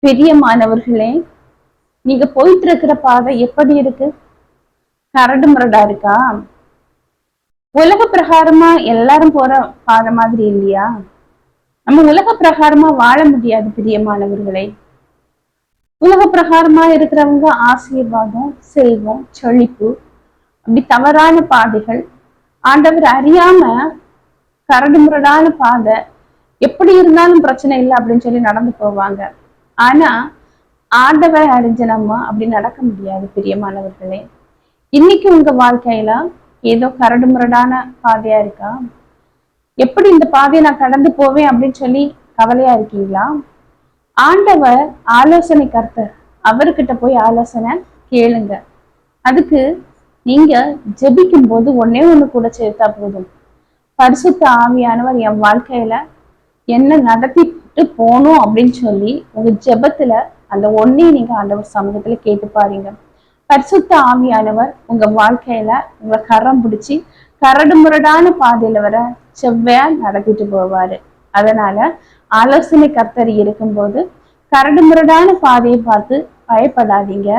பிரியமானவர்களே, நீங்க போயிட்டு இருக்கிற பாதை எப்படி இருக்கு? கரடு முரடா இருக்கா? உலக பிரகாரமா எல்லாரும் போற பாதை மாதிரி இல்லையா? நம்ம உலக பிரகாரமா வாழ முடியாது பிரியமானவர்களே. உலக பிரகாரமா இருக்கிறவங்க ஆசீர்வாதம், செல்வம், செழிப்பு, அப்படி தவறான பாதைகள், ஆண்டவர் அறியாம கரடு முரடான பாதை, எப்படி இருந்தாலும் பிரச்சனை இல்லை அப்படின்னு சொல்லி நடந்து போவாங்க. ஆனா ஆண்டவரை அறிஞ்ச நம்ம அப்படி நடக்க முடியாது பிரியமானவர்களே. இன்னைக்கு உங்க வாழ்க்கையில ஏதோ கரடு முரடான பாதையா இருக்கா? எப்படி இந்த பாதையை நான் கடந்து போவேன் அப்படின்னு சொல்லி கவலையா இருக்கீங்களா? ஆண்டவர் ஆலோசனை கர்த்தர், அவர்கிட்ட போய் ஆலோசனை கேளுங்க. அதுக்கு நீங்க ஜெபிக்கும் போது ஒன்னே ஒண்ணு கூட சேர்த்தா போதும். பரிசுத்த ஆவியானவர் என் வாழ்க்கையில என்ன நடத்திட்டு போகணும் அப்படின்னு சொல்லி உங்க ஜெபத்துல அந்த ஒன்னையும் நீங்க ஆண்டவர் சமூகத்துல கேட்டு பாருங்க. பரிசுத்த ஆவியானவர் உங்க வாழ்க்கையில உங்க கரம் பிடிச்சி கரடு முரடான பாதையில வர செவ்வையா நடத்திட்டு போவாரு. அதனால ஆலோசனை கர்த்தர் இருக்கும்போது கரடு முரடான பாதையை பார்த்து பயப்படாதீங்க.